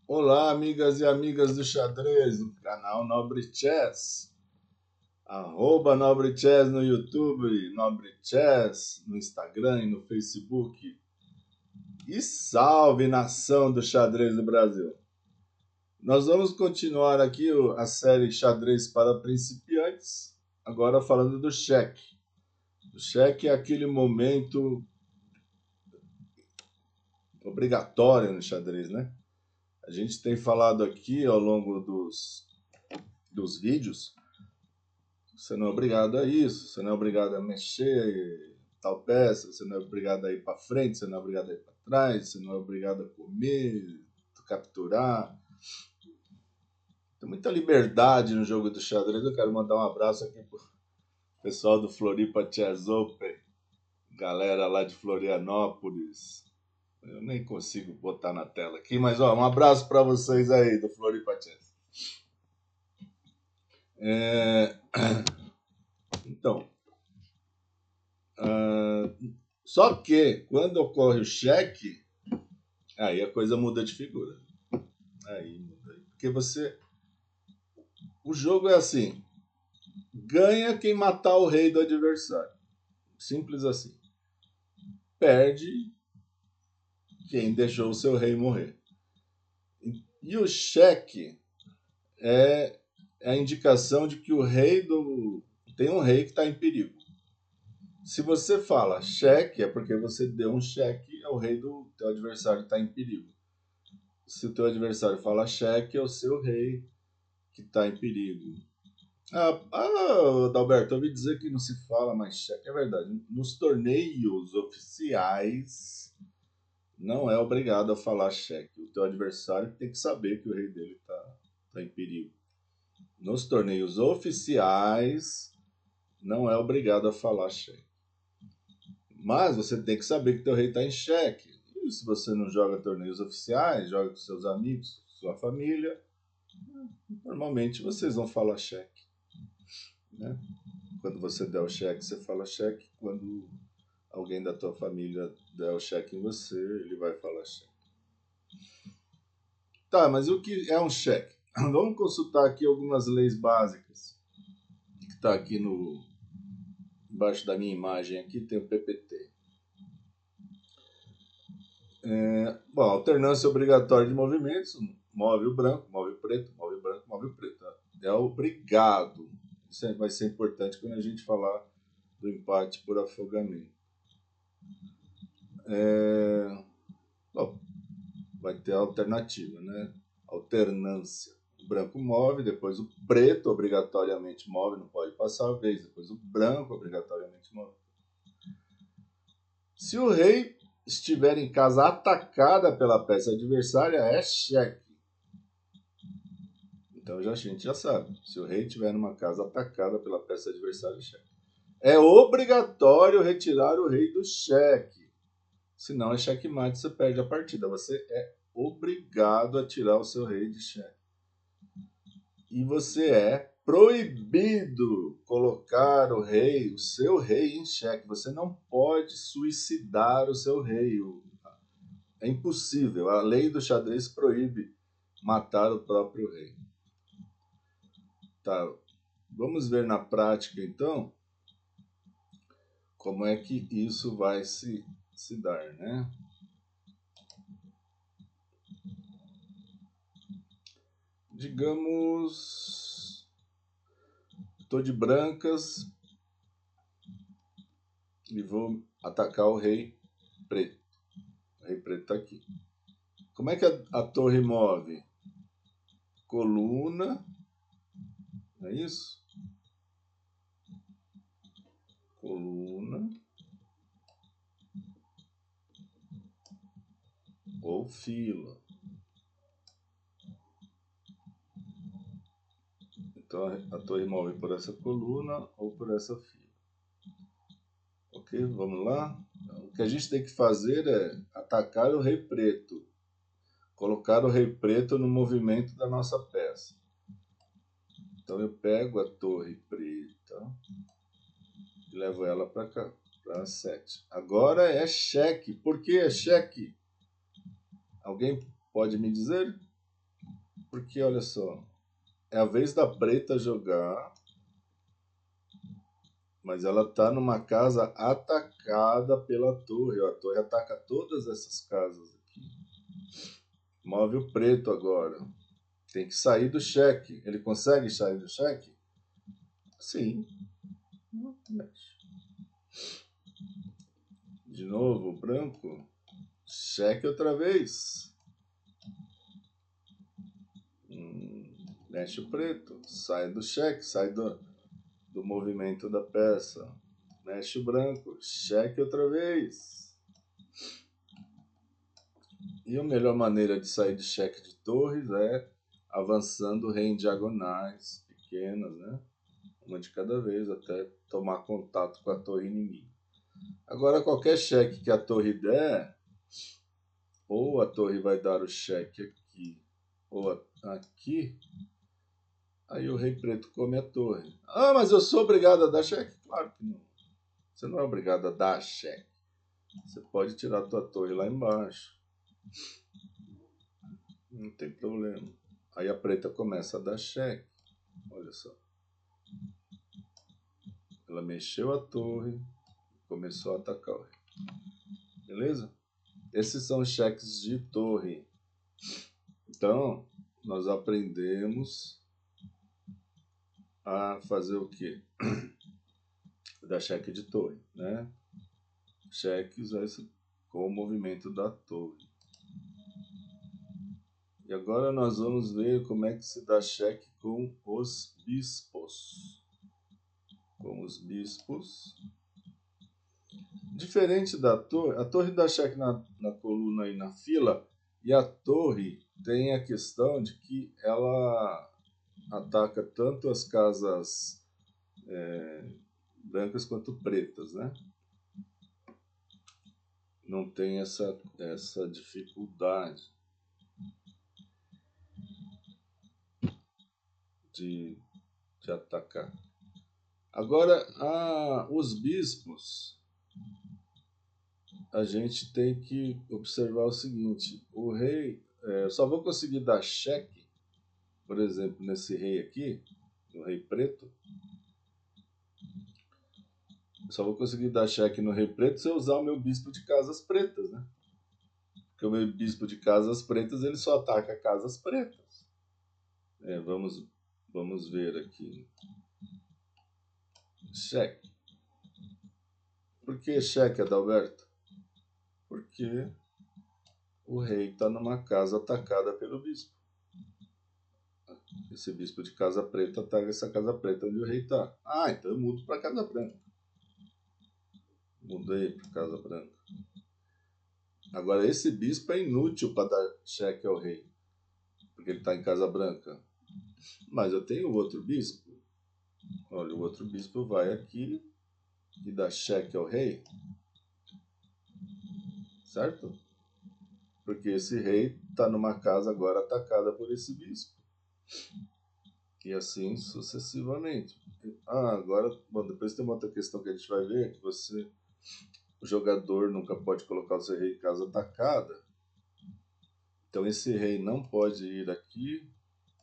Olá, amigas e amigas do xadrez, do canal Nobre Chess. Arroba Nobre Chess no YouTube, Nobre Chess no Instagram e no Facebook. E salve, nação do xadrez do Brasil. Nós vamos continuar aqui a série Xadrez para Principiantes, agora falando do cheque. O cheque é aquele momento obrigatório no xadrez, né? A gente tem falado aqui ao longo dos vídeos. Você não é obrigado a isso, você não é obrigado a mexer tal peça, você não é obrigado a ir para frente, você não é obrigado a ir para trás, você não é obrigado a comer, capturar. Tem muita liberdade no jogo do xadrez. Eu quero mandar um abraço aqui pro pessoal do Floripa Chess Open, galera lá de Florianópolis. Eu nem consigo botar na tela aqui, mas ó, um abraço para vocês aí do Floripa Chess. Então, só que quando ocorre o cheque, aí a coisa muda de figura. Aí muda. Porque você. O jogo é assim: ganha quem matar o rei do adversário. Simples assim. Perde quem deixou o seu rei morrer. E o cheque é a indicação de que o rei do. Tem um rei que está em perigo. Se você fala cheque, é porque você deu um cheque ao rei do teu adversário que está em perigo. Se o teu adversário fala cheque, é o seu rei que está em perigo. Adalberto, eu ouvi dizer que não se fala mais cheque. É verdade. Nos torneios oficiais, não é obrigado a falar cheque. O teu adversário tem que saber que o rei dele tá em perigo. Nos torneios oficiais, não é obrigado a falar cheque. Mas você tem que saber que teu rei está em cheque. E se você não joga torneios oficiais, joga com seus amigos, sua família, normalmente vocês vão falar cheque, né? Quando você der o cheque, você fala cheque. Quando alguém da tua família der o cheque em você, ele vai falar cheque. Tá, mas o que é um cheque? Vamos consultar aqui algumas leis básicas. Que está aqui embaixo da minha imagem aqui tem o PPT. Bom, alternância obrigatória de movimentos. Move o branco, move o preto, move o branco, move o preto. É obrigado. Isso vai ser importante quando a gente falar do empate por afogamento. Bom, vai ter a alternativa, né? Alternância. O branco move, depois o preto obrigatoriamente move, não pode passar a vez, depois o branco obrigatoriamente move. Se o rei estiver em casa atacada pela peça adversária, é cheque. Então a gente já sabe. Se o rei estiver numa casa atacada pela peça adversária, é cheque. É obrigatório retirar o rei do cheque. Senão é checkmate, você perde a partida. Você é obrigado a tirar o seu rei de cheque. E você é proibido colocar o seu rei em xeque. Você não pode suicidar o seu rei. É impossível. A lei do xadrez proíbe matar o próprio rei. Tá. Vamos ver na prática, então, como é que isso vai se dar, né? Digamos, estou de brancas e vou atacar o rei preto. O rei preto está aqui. Como é que a torre move? Coluna, não é isso? Coluna ou fila. Então a torre move por essa coluna ou por essa fila. Ok, vamos lá? Então, o que a gente tem que fazer é atacar o rei preto. Colocar o rei preto no movimento da nossa peça. Então eu pego a torre preta e levo ela para cá, para 7. Agora é cheque. Por que é cheque? Alguém pode me dizer? Porque, olha só, é a vez da preta jogar, mas ela tá numa casa atacada pela torre. Ó, a torre ataca todas essas casas aqui. Move o preto agora. Tem que sair do cheque. Ele consegue sair do cheque? Sim. De novo, branco. Cheque outra vez. Mexe o preto. Sai do cheque. Sai do movimento da peça. Mexe o branco. Cheque outra vez. E a melhor maneira de sair de cheque de torres é avançando o rei em diagonais pequenas, né? Uma de cada vez, até tomar contato com a torre inimiga. Agora, qualquer cheque que a torre der, ou a torre vai dar o cheque aqui, ou aqui, aí o rei preto come a torre. Ah, mas eu sou obrigado a dar cheque? Claro que não. Você não é obrigado a dar cheque. Você pode tirar a tua torre lá embaixo. Não tem problema. Aí a preta começa a dar cheque. Olha só. Ela mexeu a torre e começou a atacar o rei. Beleza? Esses são cheques de torre. Então, nós aprendemos a fazer o quê? Dar cheque de torre, né? Cheques com o movimento da torre. E agora nós vamos ver como é que se dá cheque com os bispos. Com os bispos. Diferente da torre, a torre dá cheque na coluna e na fila, e a torre tem a questão de que ela ataca tanto as casas brancas quanto pretas, né? Não tem essa dificuldade de atacar. Agora, os bispos, a gente tem que observar o seguinte: o rei, só vou conseguir dar cheque, por exemplo, nesse rei aqui, no rei preto, só vou conseguir dar cheque no rei preto se eu usar o meu bispo de casas pretas, né? Porque o meu bispo de casas pretas, ele só ataca casas pretas. Vamos ver aqui. Cheque. Por que cheque, Adalberto? Porque o rei está numa casa atacada pelo bispo. Esse bispo de casa preta ataca essa casa preta onde o rei está. Ah, então eu mudo para casa branca. Mudei para casa branca. Agora, esse bispo é inútil para dar cheque ao rei, porque ele está em casa branca. Mas eu tenho outro bispo. Olha, o outro bispo vai aqui e dá cheque ao rei. Certo? Porque esse rei está numa casa agora atacada por esse bispo. E assim sucessivamente. Agora, bom, depois tem uma outra questão que a gente vai ver, que o jogador nunca pode colocar o seu rei em casa atacada. Então esse rei não pode ir aqui,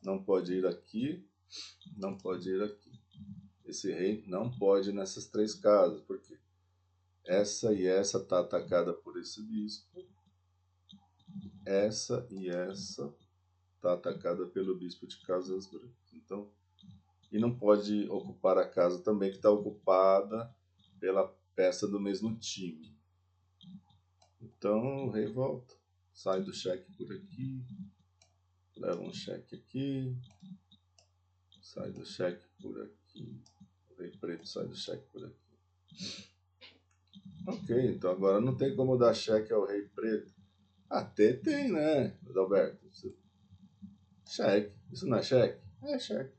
não pode ir aqui, não pode ir aqui. Esse rei não pode ir nessas três casas, porque essa e essa está atacada por esse bispo. Essa e essa está atacada pelo bispo de casas brancas. Então, e não pode ocupar a casa também que está ocupada pela peça do mesmo time. Então o rei volta, sai do cheque por aqui, leva um cheque aqui, sai do cheque por aqui, o rei preto sai do cheque por aqui. Ok, então agora não tem como dar cheque ao rei preto. Até tem, né, Adalberto? Cheque. Isso não é cheque? É cheque.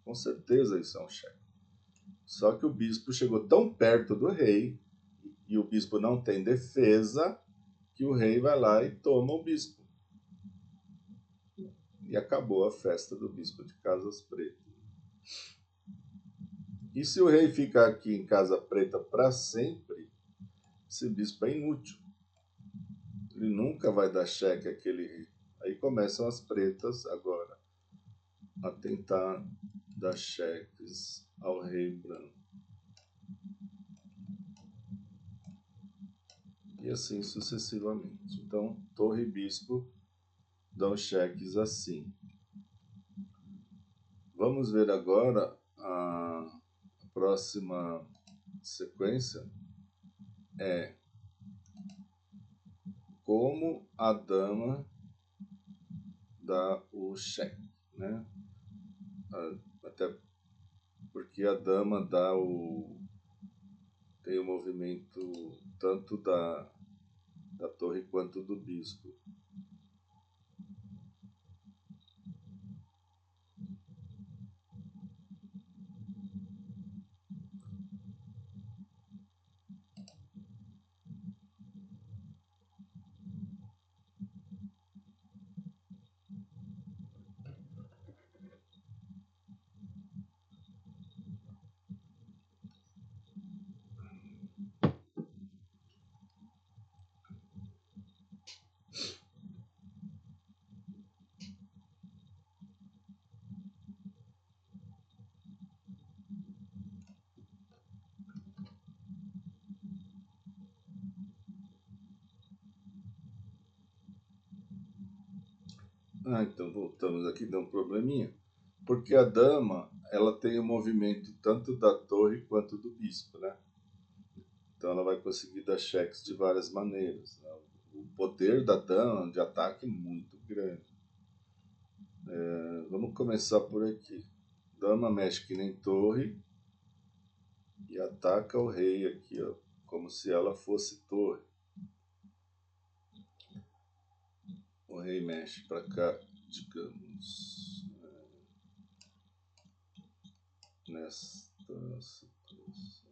Com certeza isso é um cheque. Só que o bispo chegou tão perto do rei, e o bispo não tem defesa, que o rei vai lá e toma o bispo. E acabou a festa do bispo de Casas Pretas. E se o rei ficar aqui em Casa Preta para sempre, esse bispo é inútil. Ele nunca vai dar cheque àquele rei. Aí começam as pretas agora a tentar dar cheques ao rei branco. E assim sucessivamente. Então, torre e bispo dão cheques assim. Vamos ver agora a próxima sequência. É como a dama dá o cheque, né? Até porque a dama tem o movimento tanto da torre quanto do bispo. Então voltamos aqui, deu um probleminha. Porque a dama, ela tem o movimento tanto da torre quanto do bispo, né? Então ela vai conseguir dar cheques de várias maneiras, né? O poder da dama de ataque é muito grande. Vamos começar por aqui. Dama mexe que nem torre e ataca o rei aqui, ó, como se ela fosse torre. O rei mexe para cá, digamos, nesta situação.